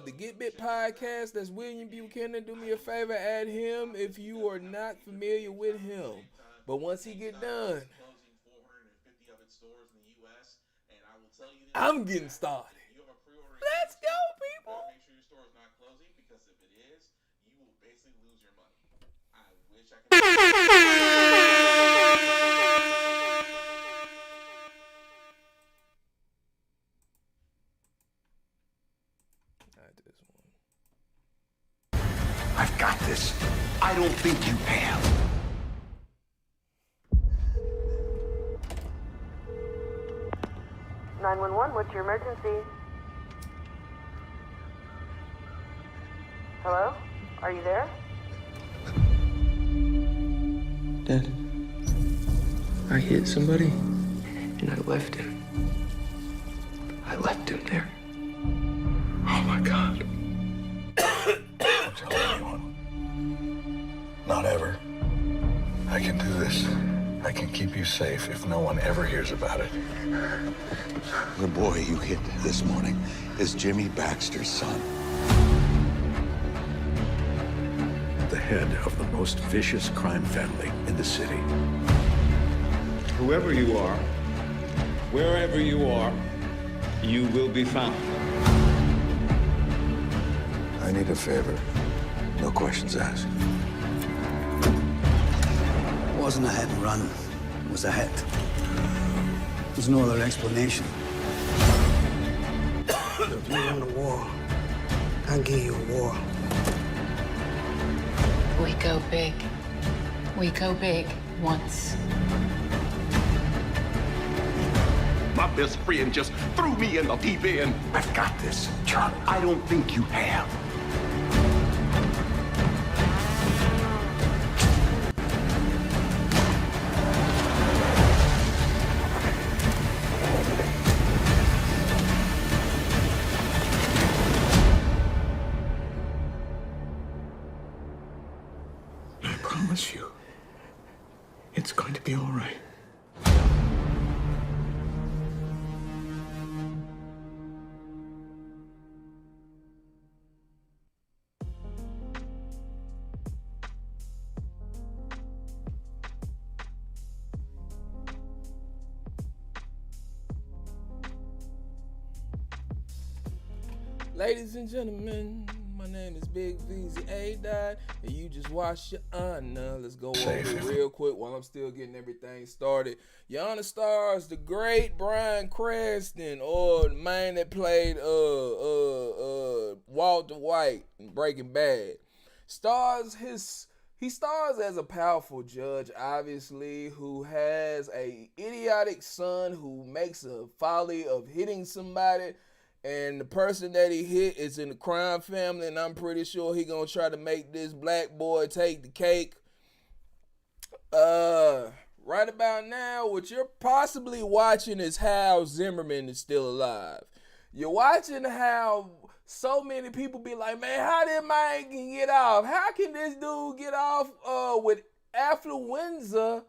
the Get Bit podcast. That's William Buchanan. Do me a favor, add him if you are not familiar with him. But once he get done, I'm getting started. Let's go, people. Not this one. I've got this. I don't think you have. 911, what's your emergency? Hello? Are you there? Dad, I hit somebody, and I left him. I left him there. Oh my God. Don't tell anyone. Not ever. I can do this. I can keep you safe if no one ever hears about it. The boy you hit this morning is Jimmy Baxter's son. The head of the most vicious crime family in the city. Whoever you are, wherever you are, you will be found. I need a favor. No questions asked. It wasn't a hit and run. It was a hit. There's no other explanation. If you want a war, I'll give you a war. We go big. We go big once. My best friend just threw me in the deep end. I've got this, Charlie. I don't think you have. I promise you, it's going to be all right. Ladies and gentlemen, my name is Big VZA Dot, and you just watched Your Honor. Let's go over it real quick while I'm still getting everything started. Your Honor stars the great Bryan Cranston, or the man that played Walter White in Breaking Bad. He stars as a powerful judge, obviously, who has a idiotic son who makes a folly of hitting somebody. And the person that he hit is in the crime family, and I'm pretty sure he gonna try to make this black boy take the cake. Right about now, what you're possibly watching is how Zimmerman is still alive. You're watching how so many people be like, man, how did Mike get off? How can this dude get off with affluenza?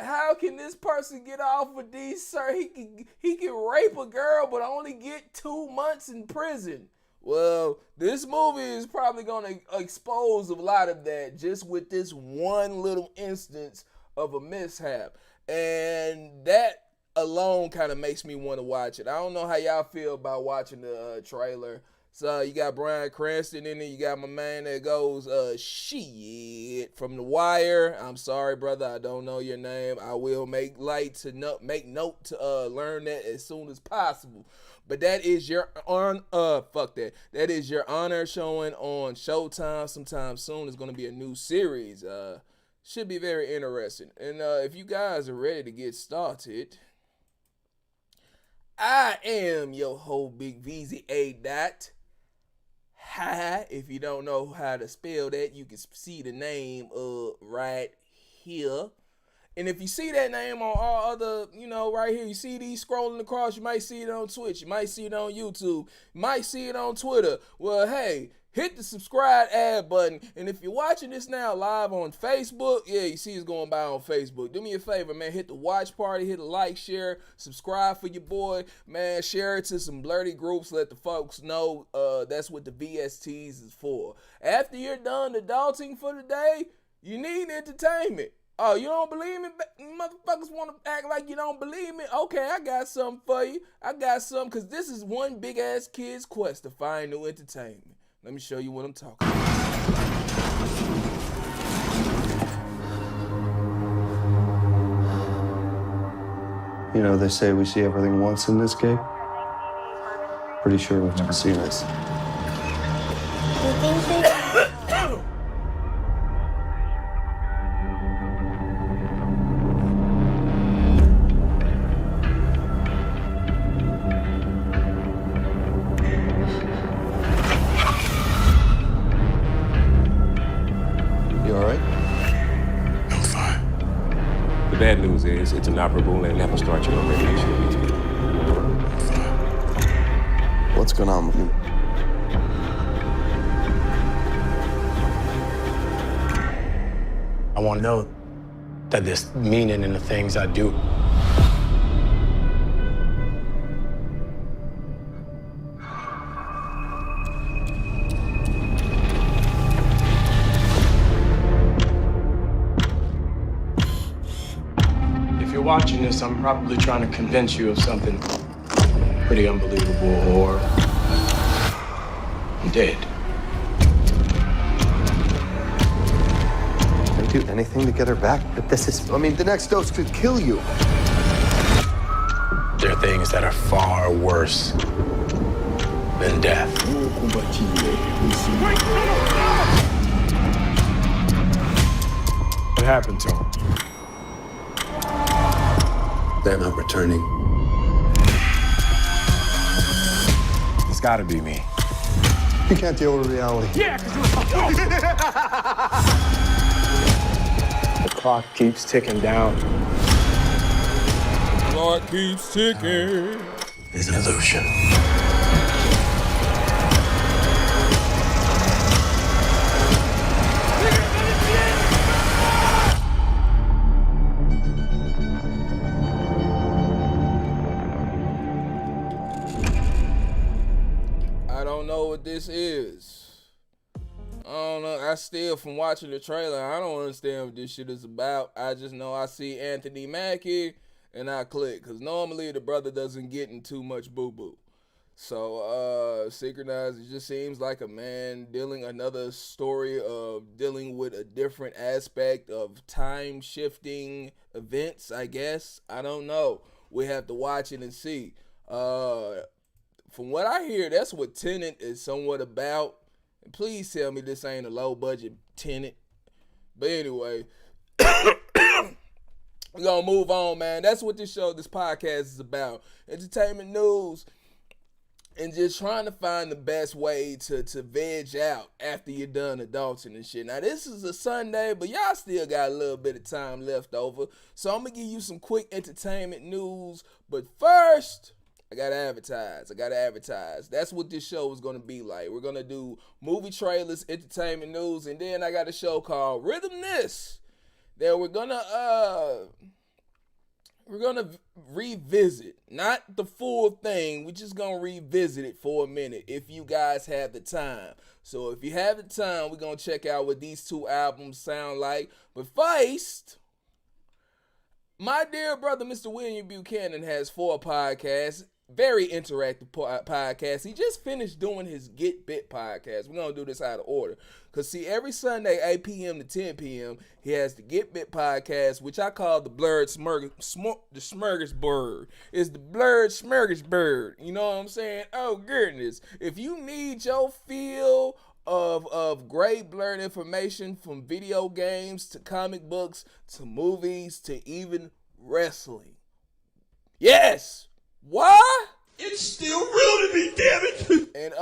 How can this person get off with these, sir? He can rape a girl but only get 2 months in prison. Well, this movie is probably going to expose a lot of that just with this one little instance of a mishap. And that alone kind of makes me want to watch it. I don't know how y'all feel about watching the trailer. So you got Bryan Cranston in it. You got my man that goes, shit, from The Wire. I'm sorry, brother. I don't know your name. I will make note to learn that as soon as possible. But that is your That is Your Honor showing on Showtime sometime soon. It's going to be a new series. Should be very interesting. And if you guys are ready to get started, I am your whole Big VZA Dot. Hi, if you don't know how to spell that, you can see the name right here. And if you see that name on all other, right here, you see these scrolling across, you might see it on Twitch, you might see it on YouTube, you might see it on Twitter. Well, hey, hit the subscribe ad button. And if you're watching this now live on Facebook, yeah, you see it's going by on Facebook. Do me a favor, man. Hit the watch party, hit a like, share, subscribe for your boy. Man, share it to some blurty groups. Let the folks know that's what the VSTs is for. After you're done adulting for the day, you need entertainment. Oh, you don't believe me? Motherfuckers want to act like you don't believe me? Okay, I got something for you. I got something, because this is one big-ass kid's quest to find new entertainment. Let me show you what I'm talking about. You know, they say we see everything once in this game. Pretty sure we've never seen this. You think they... The bad news is it's inoperable and never start you on radiation. What's going on with you? I want to know that there's meaning in the things I do. If you're watching this, I'm probably trying to convince you of something pretty unbelievable, or I'm dead. I'd do anything to get her back, but this is, I mean, the next dose could kill you. There are things that are far worse than death. What happened to him? They're not returning. It's gotta be me. You can't deal with reality. Yeah, because you're a fucking... The clock keeps ticking down. The clock keeps ticking. It's an illusion. I don't know what this is. I don't know. I still, from watching the trailer, I don't understand what this shit is about. I just know I see Anthony Mackie and I click, because normally the brother doesn't get in too much boo-boo. So, Synchronized, it just seems like a man dealing another story of dealing with a different aspect of time-shifting events, I guess. I don't know. We have to watch it and see. From what I hear, that's what Tenet is somewhat about. And please tell me this ain't a low-budget Tenet. But anyway, we're going to move on, man. That's what this podcast is about. Entertainment news and just trying to find the best way to veg out after you're done adulting and shit. Now, this is a Sunday, but y'all still got a little bit of time left over. So I'm going to give you some quick entertainment news. But first, I gotta advertise. That's what this show is gonna be like. We're gonna do movie trailers, entertainment news, and then I got a show called Rhythm This that we're gonna revisit. Not the full thing. We're just gonna revisit it for a minute if you guys have the time. So if you have the time, we're gonna check out what these two albums sound like. But first, my dear brother, Mr. William Buchanan, has 4 podcasts. Very interactive podcast. He just finished doing his Get Bit podcast. We're going to do this out of order. Because, see, every Sunday, 8 p.m. to 10 p.m., he has the Get Bit podcast, which I call the Blurred Smorgasbord. It's the Blurred Smorgasbord. You know what I'm saying? Oh, goodness. If you need your feel of great blurred information from video games to comic books to movies to even wrestling. Yes! Why? It's still real to me, damn it! And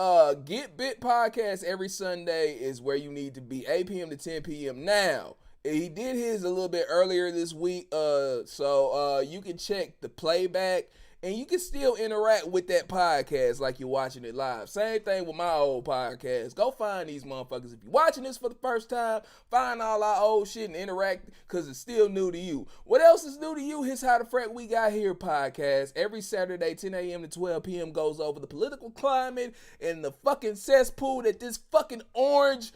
Get Bit podcast every Sunday is where you need to be, 8 p.m. to 10 p.m. Now, he did his a little bit earlier this week, so you can check the playback and you can still interact with that podcast like you're watching it live. Same thing with my old podcast. Go find these motherfuckers. If you're watching this for the first time, find all our old shit and interact because it's still new to you. What else is new to you? Here's How the Frack We Got Here podcast. Every Saturday, 10 a.m. to 12 p.m. goes over the political climate and the fucking cesspool that this fucking orange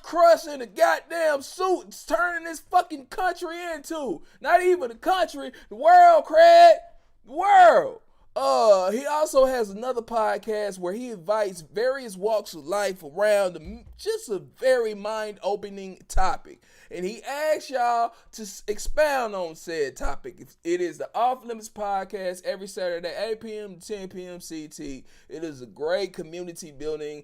crush in a goddamn suit is turning this fucking country into. Not even the country, the world, Craig. The world. He also has another podcast where he invites various walks of life around just a very mind-opening topic. And he asks y'all to expound on said topic. It is the Off Limits podcast every Saturday, 8 p.m. to 10 p.m. CT. It is a great community building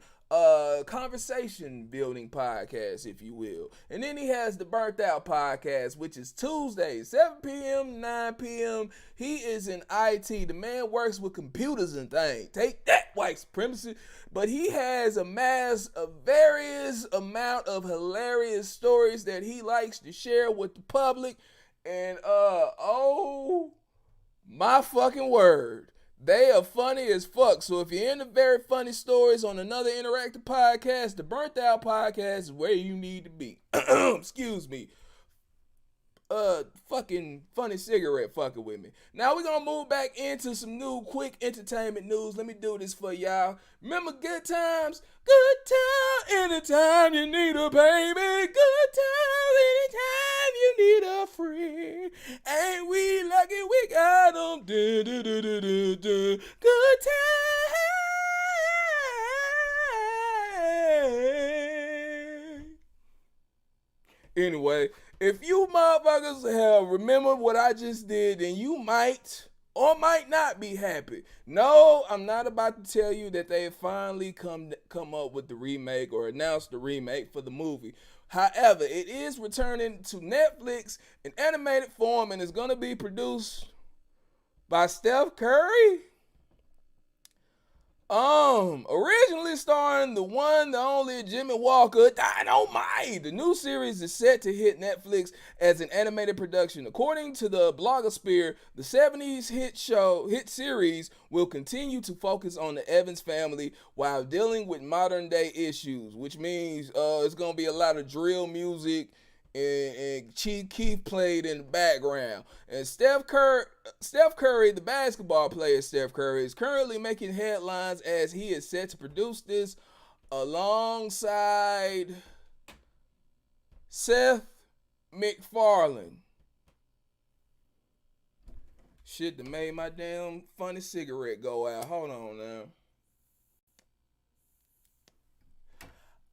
conversation building podcast, if you will. And then he has the Burnt Out podcast, which is Tuesdays, 7 p.m., 9 p.m. He is in IT. The man works with computers and things. Take that, white supremacy. But he has amassed a various amount of hilarious stories that he likes to share with the public. And oh my fucking word, they are funny as fuck. So if you're into very funny stories on another interactive podcast, the Burnt Out podcast is where you need to be. Excuse me. Fucking funny cigarette fucking with me. Now we're gonna move back into some new quick entertainment news. Let me do this for y'all. Remember good times? Good time anytime you need a baby. Good time anytime you need a friend. Ain't we lucky we got them? Good time. Anyway, if you motherfuckers have remembered what I just did, then you might or might not be happy. No, I'm not about to tell you that they finally come up with the remake or announced the remake for the movie. However, it is returning to Netflix in animated form and is going to be produced by Steph Curry. Originally starring the one, the only Jimmy Walker, Dynamite. The new series is set to hit Netflix as an animated production. According to the blogosphere, the 70s hit series will continue to focus on the Evans family while dealing with modern day issues, which means it's gonna be a lot of drill music and Chief Keef played in the background. And Steph Curry, the basketball player Steph Curry, is currently making headlines as he is set to produce this alongside Seth MacFarlane. Shit that made my damn funny cigarette go out. Hold on now.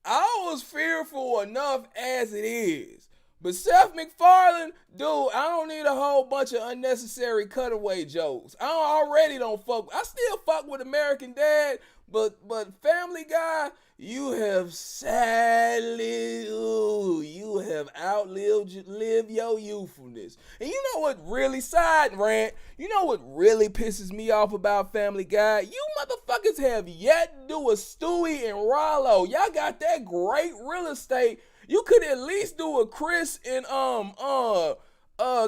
I was fearful enough as it is. But Seth MacFarlane, dude, I don't need a whole bunch of unnecessary cutaway jokes. I already don't fuck. I still fuck with American Dad, but Family Guy, you have sadly, you have outlived your youthfulness. And you know what really, side rant, you know what really pisses me off about Family Guy? You motherfuckers have yet to do a Stewie and Rollo. Y'all got that great real estate. You could at least do a Chris and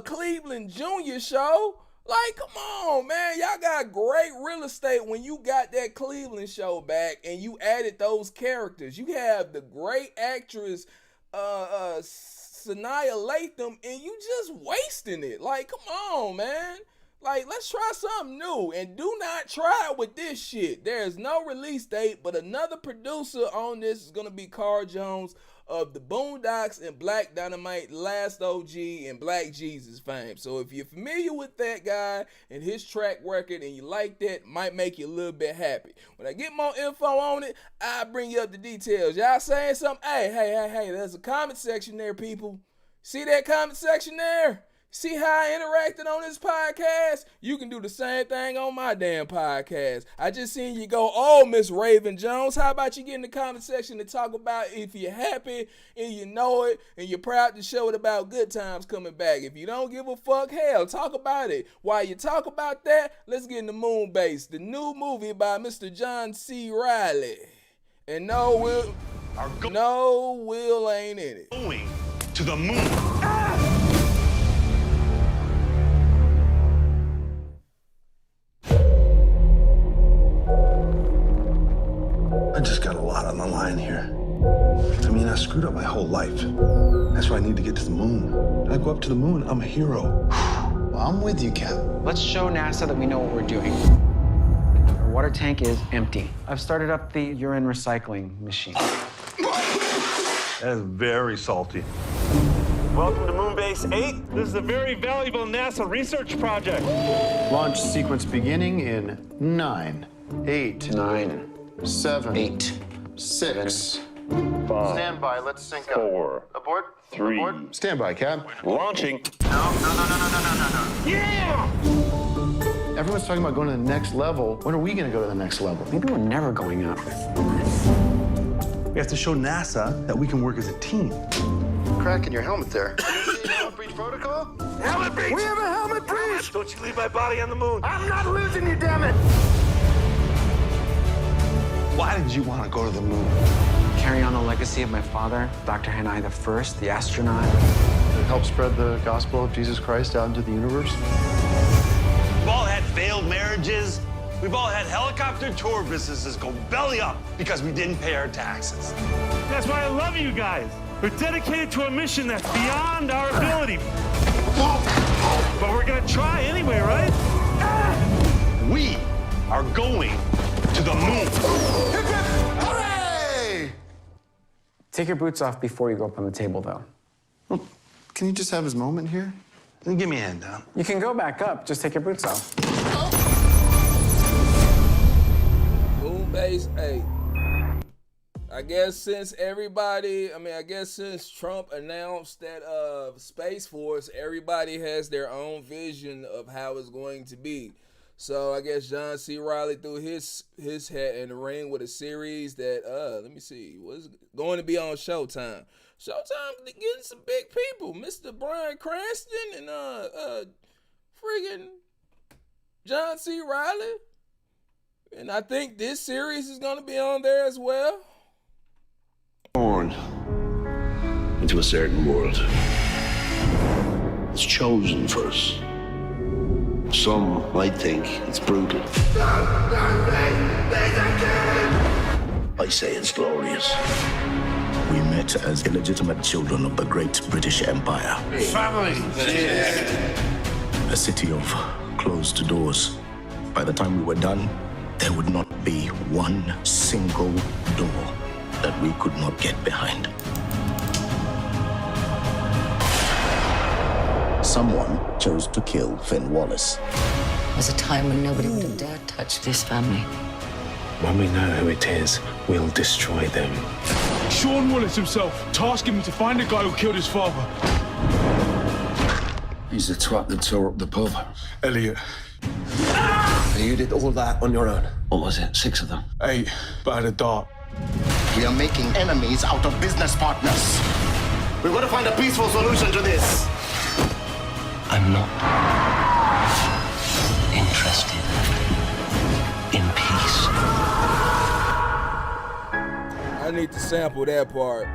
Cleveland Jr. show. Like, come on, man. Y'all got great real estate when you got that Cleveland show back and you added those characters. You have the great actress Sanaa Lathan and you just wasting it. Like, come on, man. Like, let's try something new and do not try with this shit. There's no release date, but another producer on this is going to be Carl Jones of the Boondocks and Black Dynamite, Last OG, and Black Jesus fame. So if you're familiar with that guy and his track record and you like that, might make you a little bit happy. When I get more info on it, I'll bring you up the details. Y'all saying something? Hey, there's a comment section there, people. See that comment section there? See how I interacted on this podcast? You can do the same thing on my damn podcast. I just seen you go, oh, Miss Raven Jones, how about you get in the comment section to talk about if you're happy and you know it and you're proud to show it about good times coming back. If you don't give a fuck, hell, talk about it. While you talk about that, let's get into Moonbase, the new movie by Mr. John C. Reilly. And no, Will ain't in it. Going to the moon. the line here. I mean, I screwed up my whole life. That's why I need to get to the moon. When I go up to the moon, I'm a hero. Well, I'm with you, Cap. Let's show NASA that we know what we're doing. Our water tank is empty. I've started up the urine recycling machine. That is very salty. Welcome to Moonbase 8. This is a very valuable NASA research project. Launch sequence beginning in 9, 8, 9, 7, 8, 6. 5, Stand by, let's sync up. 4, Abort. 3. Abort. Stand by, Cap. Launching. No. Yeah! Everyone's talking about going to the next level. When are we going to go to the next level? Maybe we're never going up. We have to show NASA that we can work as a team. Crack in your helmet there. Helmet breach protocol? Helmet breach! We have a helmet breach! Don't you leave my body on the moon. I'm not losing you, damn it! Why did you want to go to the moon? Carry on the legacy of my father, Dr. Hanai the First, the astronaut. To help spread the gospel of Jesus Christ out into the universe? We've all had failed marriages. We've all had helicopter tour businesses go belly up because we didn't pay our taxes. That's why I love you guys. We're dedicated to a mission that's beyond our ability. But we're gonna try anyway, right? We are going to the moon. Hooray! Take your boots off before you go up on the table, though. Well, can you just have his moment here? Then give me a hand down. You can go back up. Just take your boots off. Moonbase 8. I guess since Trump announced that Space Force, everybody has their own vision of how it's going to be. So I guess John C. Reilly threw his hat in the ring with a series that let me see, was going to be on Showtime. Showtime getting some big people, Mr. Bryan Cranston and friggin' John C. Reilly, and I think this series is going to be on there as well. Born into a certain world. It's chosen for us. Some might think it's brutal. I say it's glorious. We met as illegitimate children of the great British Empire. Family! A city of closed doors. By the time we were done, there would not be one single door that we could not get behind. Someone chose to kill Finn Wallace. There was a time when nobody would have dared touch this family. When we know who it is, we'll destroy them. Sean Wallace himself tasking me to find the guy who killed his father. He's the twat that tore up the pub. Elliot. You did all that on your own? What was it, 6 of them? 8, but I had a dart. We are making enemies out of business partners. We've got to find a peaceful solution to this. I'm not interested in peace. I need to sample that part.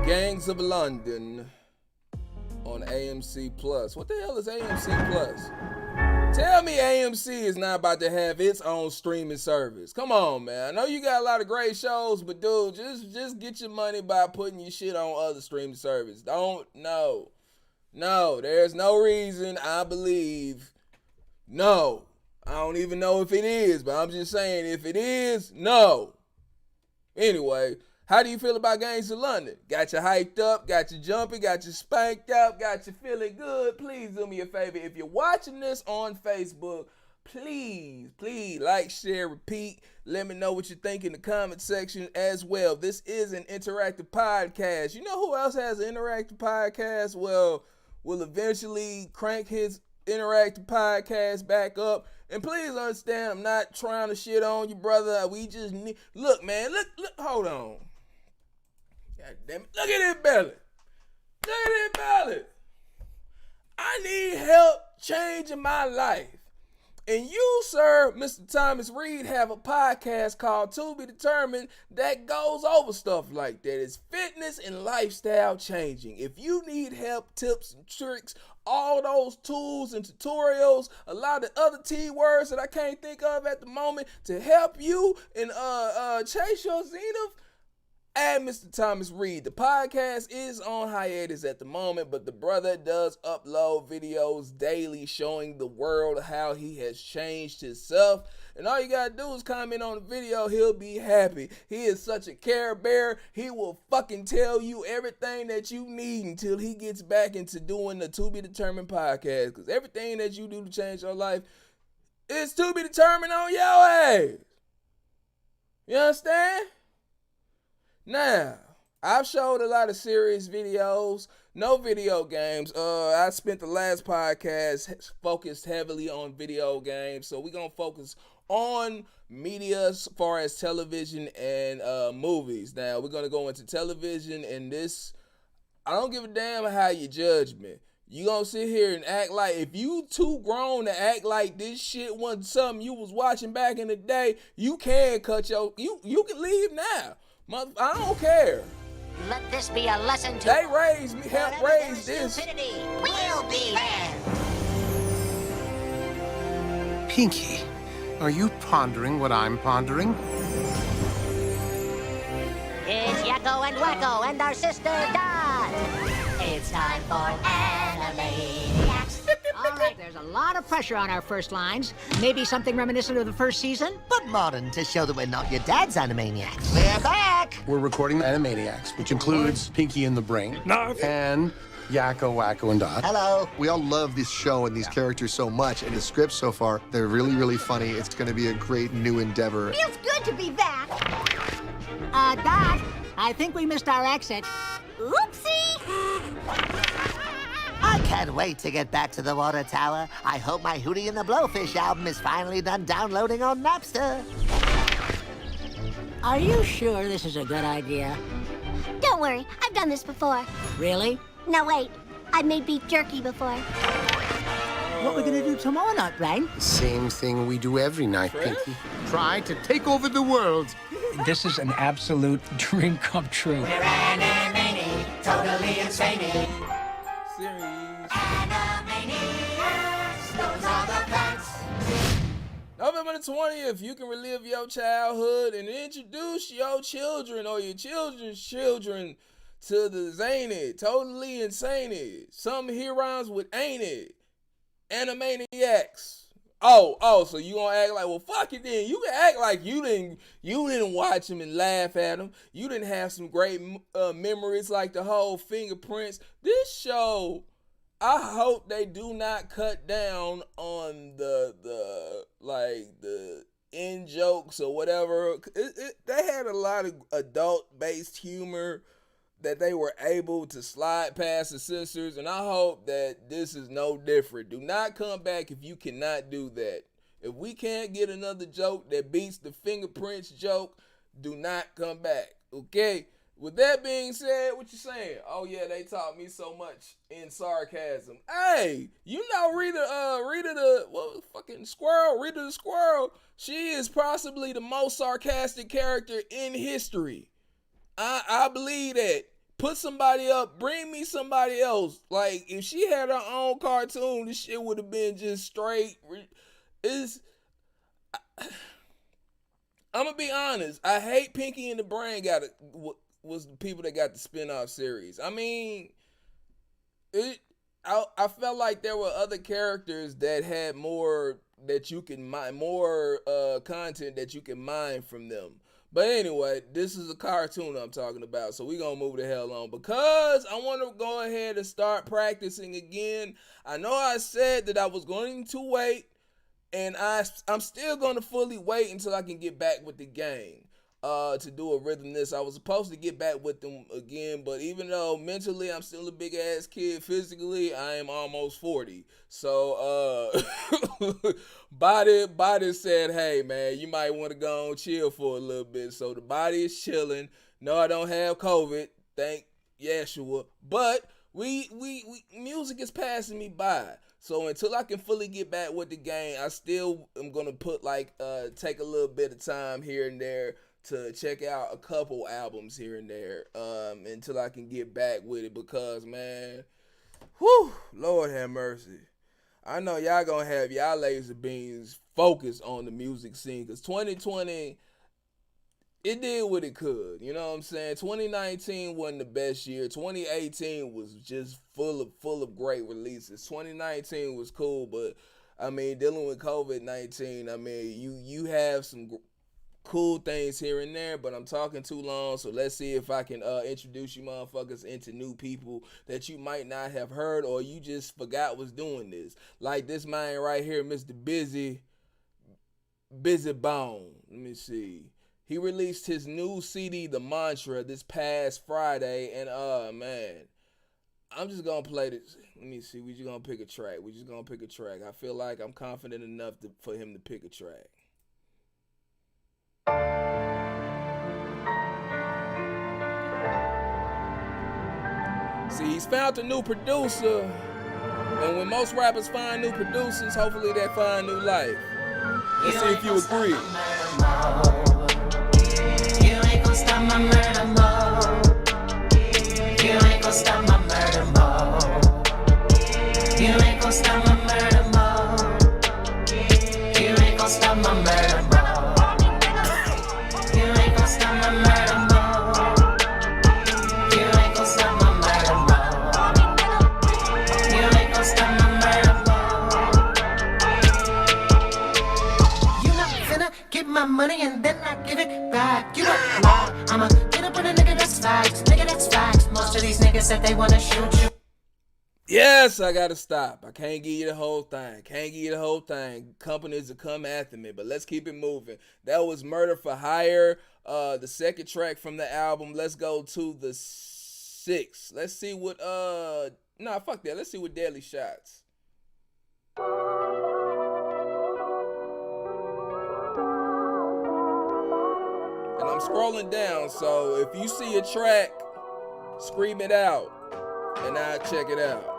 Gangs of London on AMC Plus. What the hell is AMC Plus? Tell me AMC is not about to have its own streaming service. Come on, man. I know you got a lot of great shows, but dude, just get your money by putting your shit on other streaming services. No, there's no reason I believe. No. I don't even know if it is, but I'm just saying if it is, no. Anyway, how do you feel about Gangs of London? Got you hyped up, got you jumping, got you spanked up, got you feeling good? Please do me a favor. If you're watching this on Facebook, please like, share, repeat. Let me know what you think in the comment section as well. This is an interactive podcast. You know who else has an interactive podcast? Well, we'll eventually crank his interactive podcast back up. And please understand, I'm not trying to shit on you, brother. We just need... Look, man. Look. Hold on. God damn it. Look at this belly. I need help changing my life. And you Sir Mr. Thomas Reed have a podcast called To Be Determined that goes over stuff like that. It's fitness and lifestyle changing. If you need help, tips, and tricks, all those tools and tutorials, a lot of other T words that I can't think of at the moment to help you and chase your zenith, add Mr. Thomas Reed. The podcast is on hiatus at the moment, but the brother does upload videos daily showing the world how he has changed himself. And all you gotta do is comment on the video. He'll be happy. He is such a care bear. He will fucking tell you everything that you need until he gets back into doing the To Be Determined podcast. Because everything that you do to change your life is to be determined on your ass. You understand? Now, I've showed a lot of serious videos, no video games. I spent the last podcast focused heavily on video games, so we're going to focus on media as far as television and movies. Now, we're going to go into television, and this, I don't give a damn how you judge me. You gonna sit here and act like, if you too grown to act like this shit wasn't something you was watching back in the day, you can cut your, you can leave now. I don't care. Let this be a lesson to... They raised me, helped raise this. Stupidity will be there. Pinky, are you pondering what I'm pondering? It's Yakko and Wacko and our sister Dot. It's time for Animaniacs. All right, there's a lot of pressure on our first lines. Maybe something reminiscent of the first season. But modern to show that we're not your dad's Animaniacs. We're back! We're recording Animaniacs, which includes Pinky and the Brain. And Yakko, Wacko, and Dot. Hello. We all love this show and these characters so much, and the scripts so far, they're really, really funny. It's going to be a great new endeavor. Feels good to be back. Dot, I think we missed our exit. Oopsie! I can't wait to get back to the water tower. I hope my Hootie and the Blowfish album is finally done downloading on Napster. Are you sure this is a good idea? Don't worry, I've done this before. Really? No, wait. I've made beef jerky before. What we're gonna do tomorrow night, Brain? Same thing we do every night, Pinky. Try to take over the world. This is an absolute dream come true. We're Animaniacs, totally insane. Series. Animaniacs, those are the facts. November the 20th, you can relive your childhood and introduce your children or your children's children to the zany, totally insane, some heroes with ain't it, Animaniacs. Oh, so you gonna act like, well, fuck it then. You can act like you didn't watch them and laugh at them. You didn't have some great memories like the whole fingerprints. This show, I hope they do not cut down on the in jokes or whatever. They had a lot of adult-based humor that they were able to slide past the censors, and I hope that this is no different. Do not come back if you cannot do that. If we can't get another joke that beats the fingerprints joke, do not come back, okay? With that being said, what you saying? Oh yeah, they taught me so much in sarcasm. Hey, you know Rita the Squirrel, she is possibly the most sarcastic character in history. I believe that. Put somebody up, bring me somebody else. Like, if she had her own cartoon, this shit would have been just straight. I'm gonna be honest. I hate Pinky and the Brain was the people that got the spinoff series. I mean, I felt like there were other characters that had more that you can mine, more content that you can mine from them. But anyway, this is a cartoon I'm talking about, so we're going to move the hell on. Because I want to go ahead and start practicing again. I know I said that I was going to wait, and I'm still going to fully wait until I can get back with the game to do a rhythm this. I was supposed to get back with them again, but even though mentally I'm still a big-ass kid, physically I am almost 40. So, body said, hey, man, you might want to go and chill for a little bit. So the body is chilling. No, I don't have COVID. Thank Yeshua. But we music is passing me by. So until I can fully get back with the game, I still am gonna take a little bit of time here and there to check out a couple albums here and there, until I can get back with it, because man, whew, Lord have mercy. I know y'all gonna have y'all laser beams focused on the music scene, because 2020, it did what it could. You know what I'm saying? 2019 wasn't the best year. 2018 was just full of great releases. 2019 was cool, but I mean, dealing with COVID-19, I mean, you have some cool things here and there, but I'm talking too long, so let's see if I can introduce you motherfuckers into new people that you might not have heard, or you just forgot was doing this. Like this man right here, Mr. Busy Bone. Let me see. He released his new CD, The Mantra, this past Friday, and man, I'm just gonna play this. Let me see. We just gonna pick a track. I feel like I'm confident enough for him to pick a track. See, he's found a new producer, and when most rappers find new producers, hopefully they find new life. Let's see if you agree. You ain't gon' stop my murder mode. You ain't gon' stop my murder mode. You ain't gon' stop my murder mode. You ain't gon' stop my murder mode. You ain't gon' stop my murder mode. You ain't gon' stop my murder mode. You ain't gon' stop my murder mode. You not finna get my money and then I give it back. You don't lie. I'ma get up with a nigga that's facts. Nigga that's facts. Most of these niggas said they wanna shoot you. Yes, I gotta stop. I can't give you the whole thing. Companies will come after me, but let's keep it moving. That was Murder for Hire, the second track from the album. Let's go to the 6th. Let's see what fuck that. Let's see what Deadly Shots. And I'm scrolling down, so if you see a track, scream it out, and I'll check it out.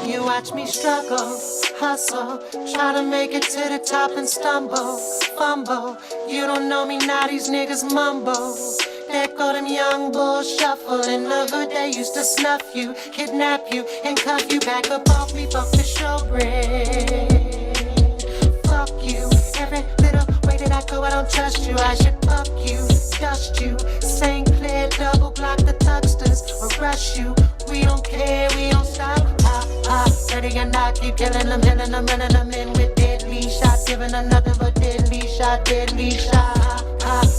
You watch me struggle, hustle, try to make it to the top and stumble, fumble. You don't know me, now these niggas mumble. There go them young bulls shuffle. In the hood they used to snuff you, kidnap you, and cuff you back up off me, fuck the showbread. Fuck you, every little way that I go I don't trust you. I should fuck you, dust you, St. Clair, double block the thucksters, or rush you. We don't care, we don't stop. Ready or not, keep killing them, running them in with deadly shot, giving another but deadly shot.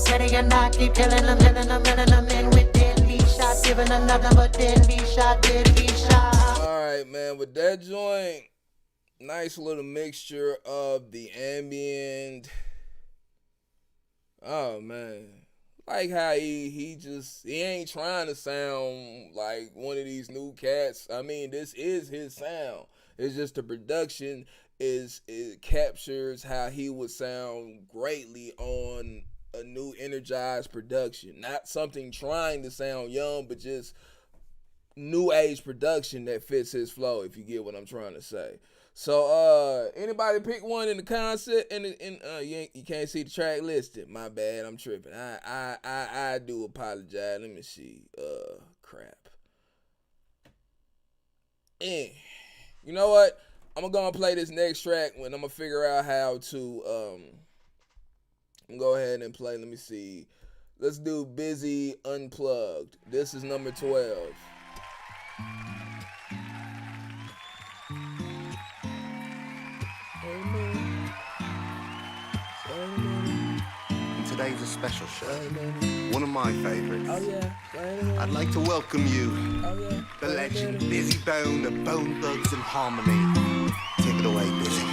Ready or not, keep killing them, running them in with deadly shot, giving another but deadly shot. Alright, man, with that joint, nice little mixture of the ambient. Oh, man. Like how he ain't trying to sound like one of these new cats. I mean, this is his sound. It's just the production it captures how he would sound greatly on a new energized production. Not something trying to sound young, but just new age production that fits his flow, if you get what I'm trying to say. So anybody pick one in the concept and you can't see the track listed. My bad, I'm tripping. I do apologize. Let me see. Crap. You know what? I'm gonna play this next track when I'm gonna figure out how to go ahead and play. Let me see. Let's do Busy Unplugged. This is number 12. Today's a special show. One of my favorites. Oh yeah. I'd like to welcome you, the legend, Busy Bone, the Bone Thugs and Harmony. Take it away, Busy.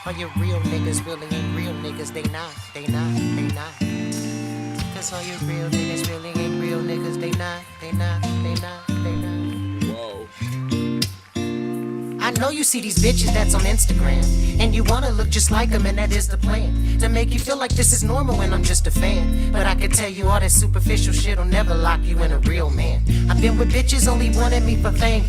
All your real niggas really ain't real niggas, they not. Cause all your real niggas really ain't real niggas, they not. Whoa. I know you see these bitches that's on Instagram, and you wanna look just like them, and that is the plan. To make you feel like this is normal when I'm just a fan. But I can tell you all that superficial shit'll never lock you in a real man. I've been with bitches only wanted me for fame,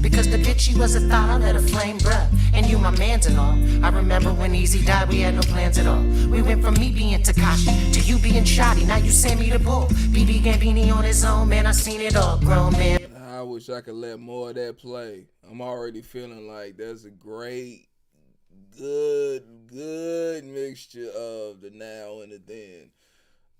because the bitch she was a thought, I let her flame, bruh. And you my mans and all. I remember when Easy died, we had no plans at all. We went from me being Takashi to you being Shoddy. Now you send me the bull. BB Gambini on his own, man, I seen it all, grown man. I wish I could let more of that play. I'm already feeling like there's a great, good mixture of the now and the then.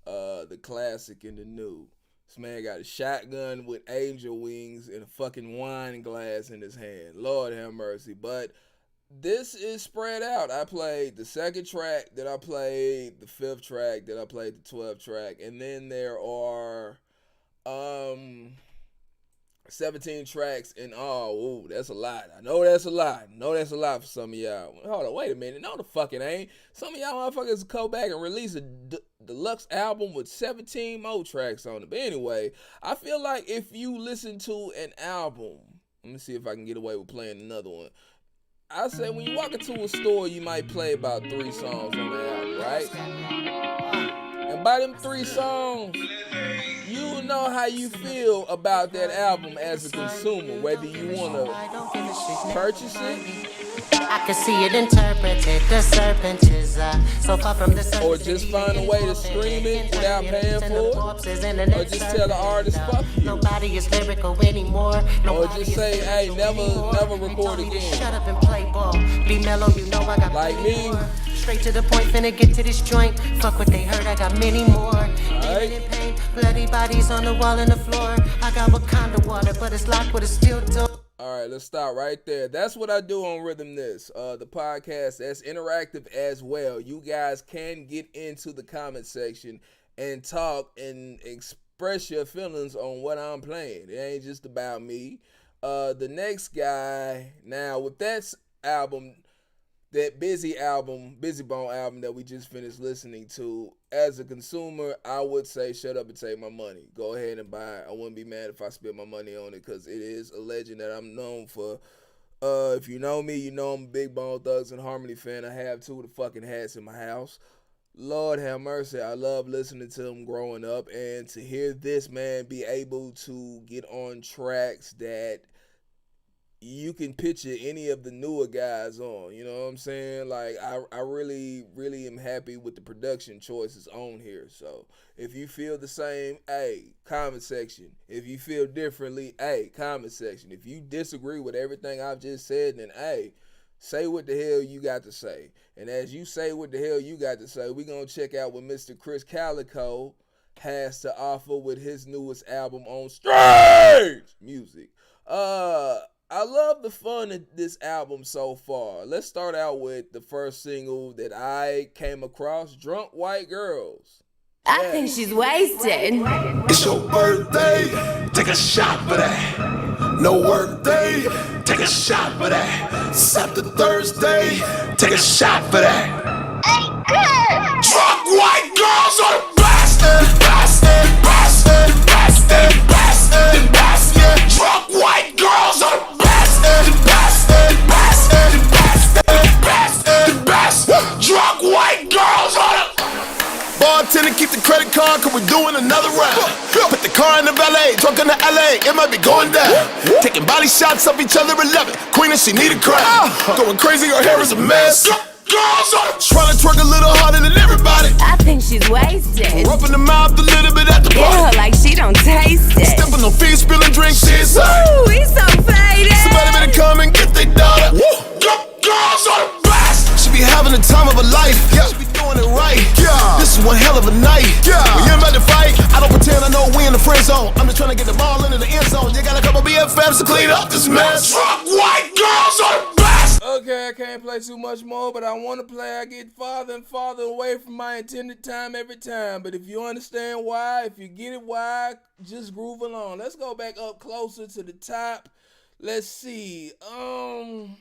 The classic and the new. This man got a shotgun with angel wings and a fucking wine glass in his hand. Lord have mercy. But this is spread out. I played the second track, then I played the fifth track, then I played the 12th track, and then there are 17 tracks in all. Ooh, that's a lot. I know that's a lot. For some of y'all. Hold on, wait a minute. No, the fuck it ain't. Some of y'all motherfuckers go back and release a deluxe album with 17 more tracks on it. But anyway, I feel like if you listen to an album, let me see if I can get away with playing another one. I say when you walk into a store, you might play about 3 songs on the album, right? And by them 3 songs, you know how you feel about that album as a consumer, whether you want to purchase it, I can see it interpreted. The serpent is so far from the sun. or just find a way to stream it without paying for it, or just tell the artist fuck you. Nobody is lyrical anymore. Or just say, hey, never record again. Shut up and play ball. Be mellow, you know I got like me. Straight to the point, finna get to this joint. Fuck what they heard, I got many more. Right. In pain, bloody bodies on the wall and the floor. I got Wakanda water, but it's locked with a steel door. All right, let's stop right there. That's what I do on Rhythm This, the podcast that's interactive as well. You guys can get into the comment section and talk and express your feelings on what I'm playing. It ain't just about me. The next guy, now with that album, that Busy Bone album that we just finished listening to, as a consumer, I would say shut up and take my money. Go ahead and buy it. I wouldn't be mad if I spent my money on it, because it is a legend that I'm known for. If you know me, you know I'm a big Bone Thugs and Harmony fan. I have 2 of the fucking hats in my house. Lord have mercy. I love listening to them growing up, and to hear this man be able to get on tracks that you can picture any of the newer guys on, you know what I'm saying? Like, I really, really am happy with the production choices on here. So, if you feel the same, hey, comment section. If you feel differently, hey, comment section. If you disagree with everything I've just said, then, hey, say what the hell you got to say. And as you say what the hell you got to say, we're going to check out what Mr. Chris Calico has to offer with his newest album on Strange Music. I love the fun of this album so far. Let's start out with the first single that I came across, Drunk White Girls. I think she's wasted. It's your birthday, take a shot for that. No work day, take a shot for that. Saturday, Thursday, take a shot for that. Drunk white girls are the best. Drunk white girls are the best. Drunk white girls are the bartender, keep the credit card, cause we're doing another round. Put the car in the valet, drunk in the LA, it might be going down. Taking body shots of each other at 11. Queen and she need a crown. Going crazy, her hair is a mess. Girls are trying to twerk a little harder than everybody. I think she's wasted. Rubbing the mouth a little bit at the Get party. her like she don't taste it. Stepping on feet, spilling drinks, she's high. Ooh, he's so faded. Somebody better come and get their daughter. Girls are the best. She be having the time of her life. Yeah. She be doing it right. Yeah. This is one hell of a night. Yeah. We ain't about to fight. I don't pretend I know we in the friend zone. I'm just trying to get the ball into the end zone. You got a couple BFFs to clean up this mess. Drunk white girls are the best. Okay, I can't play too much more, but I want to play. I get farther and farther away from my intended time every time. But if you understand why, if you get it why, just groove along. Let's go back up closer to the top. Let's see. And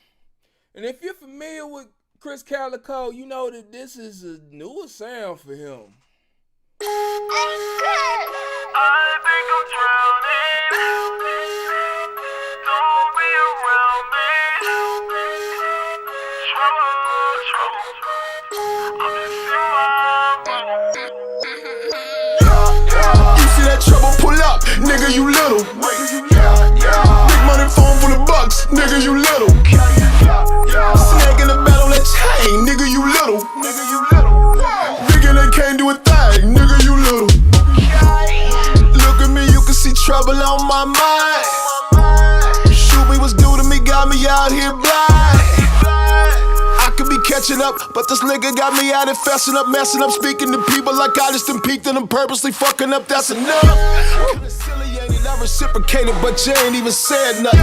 if you're familiar with Chris Calico, you know that this is a newer sound for him. I think I'm drowning. Don't be around me. You see that trouble, pull up, nigga, you little. Big money phone full of bucks, nigga, you little. Snake in the battle, that chain, nigga, you little. Nigga, they can't do a thing, nigga, you little. Look at me, you can see trouble on my mind. Shoot me, what's due to me, got me out here blind. I could be catching up, but this nigga got me out here fessing up, messing up, speaking to people like I just done peaked and I'm purposely fucking up, that's enough. Kinda silly, ain't it? I reciprocated, but you ain't even said nothing.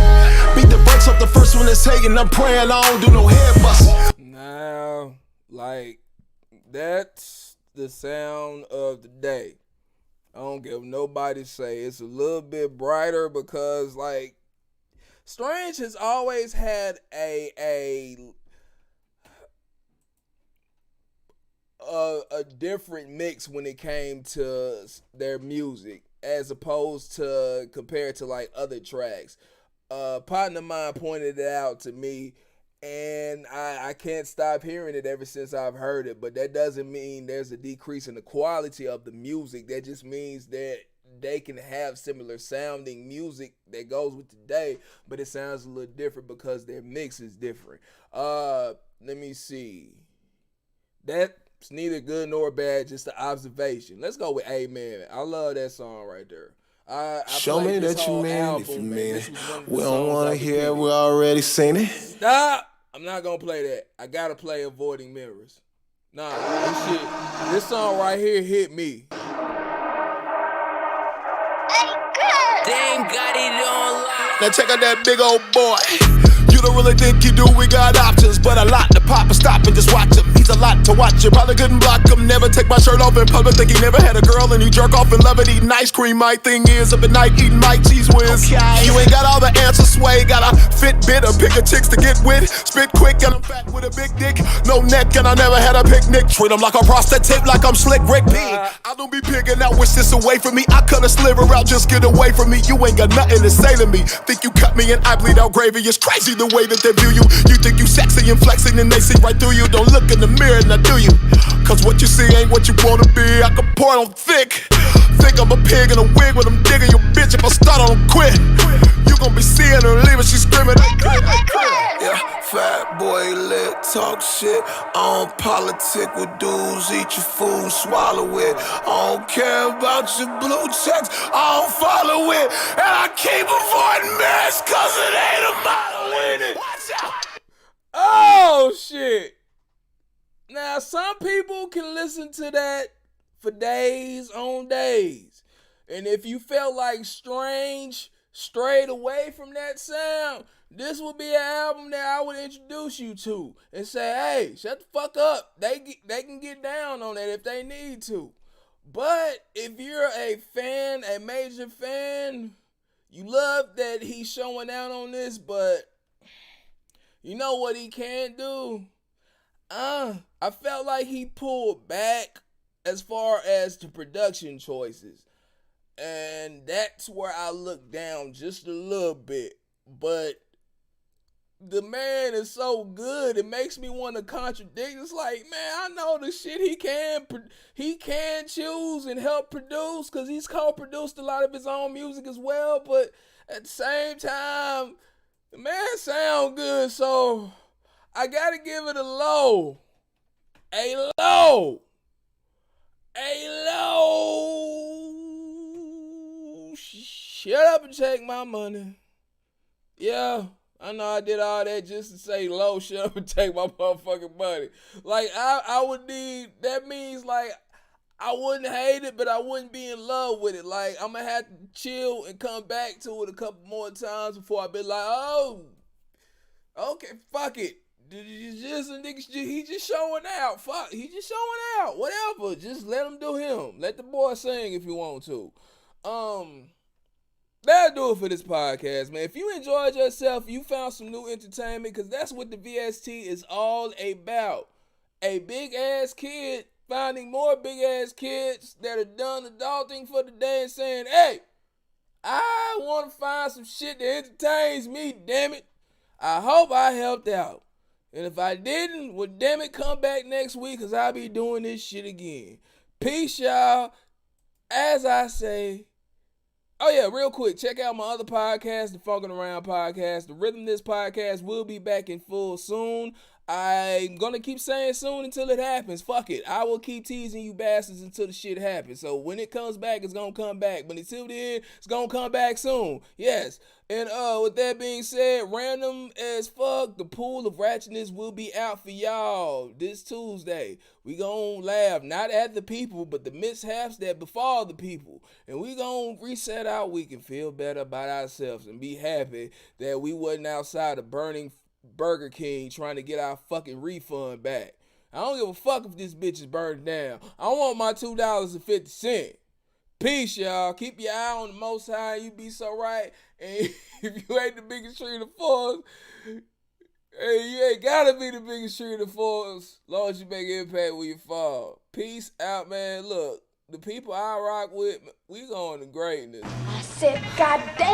Beat the brakes off the first one that's hating, I'm praying I don't do no head busting. Now, like, that's the sound of the day. I don't give nobody say. It's a little bit brighter because, like, Strange has always had a different mix when it came to their music as opposed to compared to like other tracks. Partner of mine pointed it out to me, and I can't stop hearing it ever since I've heard it. But that doesn't mean there's a decrease in the quality of the music. That just means that they can have similar sounding music that goes with today, but it sounds a little different because their mix is different. Let me see. That's neither good nor bad, just an observation. Let's go with Amen. I love that song right there. I Show me this that you whole mean it album, if you man. mean This it. was one of the We don't songs wanna I hear it, repeated. we already seen it. Stop! I'm not gonna play that. I gotta play Avoiding Mirrors. Nah, this song right here hit me. Dame got it on lock. Now check out that big old boy. You don't really think you do, we got options, but a lot to pop and stop and just watch him. He's a lot to watch, you probably couldn't block him. Never take my shirt off in public, think he never had a girl and you jerk off and love it, eating ice cream. My thing is up at night eating my cheese whiz. Okay. You ain't got all the answers, sway, got a Fitbit or pick a chicks to get with. Spit quick and I'm fat with a big dick, no neck and I never had a picnic. Treat him like a prostitute, like I'm Slick Rick P. I don't be pigging out, wish this away from me. I cut a sliver out, just get away from me. You ain't got nothing to say to me. Think you cut me and I bleed out gravy. It's crazy the way that they view you. You think you sexy and flexing and they see right through you. Don't look in the mirror, now do you? Cause what you see ain't what you wanna be. I can pour on thick. Think I'm a pig in a wig when I'm digging your bitch. If I start, I don't quit. You gon' be seeing her leaving, she screaming. Yeah, fat boy lit, talk shit. I don't politic with dudes, eat your food, swallow it. I don't care about your blue checks, I don't follow it. And I keep avoiding mess cause it ain't a model in it. Watch out. Oh shit. Now some people can listen to that for days on days. And if you felt like Strange strayed away from that sound, this would be an album that I would introduce you to and say, hey, shut the fuck up. They can get down on that if they need to. But if you're a fan, a major fan, you love that he's showing out on this, but you know what he can't do? I felt like he pulled back as far as the production choices. And that's where I look down just a little bit. But the man is so good, it makes me want to contradict. It's like, man, I know the shit he can choose and help produce, because he's co-produced a lot of his own music as well. But at the same time, the man sound good, so I gotta give it a low. A low. Shut up and take my money. Yeah, I know I did all that just to say low. Shut up and take my motherfucking money. Like, I would need, that means like, I wouldn't hate it, but I wouldn't be in love with it. Like, I'm gonna have to chill and come back to it a couple more times before I be like, oh, okay, fuck it. He just showing out. Fuck, he just showing out. Whatever. Just let him do him. Let the boy sing if you want to. That'll do it for this podcast, man. If you enjoyed yourself, you found some new entertainment, because that's what the VST is all about. A big ass kid finding more big ass kids that are done adulting for the day and saying, hey, I want to find some shit that entertains me, damn it. I hope I helped out. And if I didn't, well, damn it, come back next week because I'll be doing this shit again. Peace, y'all. As I say, oh yeah, real quick, check out my other podcast, the Funkin' Around podcast. The Rhythm This podcast will be back in full soon. I'm gonna keep saying soon until it happens. Fuck it. I will keep teasing you bastards until the shit happens. So when it comes back, it's gonna come back. But until then, it's gonna come back soon. Yes. And with that being said, random as fuck, the Pool of Ratchetness will be out for y'all this Tuesday. We gonna laugh, not at the people, but the mishaps that befall the people. And we gonna reset our week and feel better about ourselves and be happy that we wasn't outside of burning Burger King trying to get our fucking refund back. I don't give a fuck if this bitch is burned down. I want my $2.50. Peace, y'all. Keep your eye on the Most High. You be so right. And if you ain't the biggest tree in the forest, hey, you ain't gotta be the biggest tree in the forest. As long as you make impact when you fall. Peace out, man. Look, the people I rock with, we going to greatness. I said, goddamn.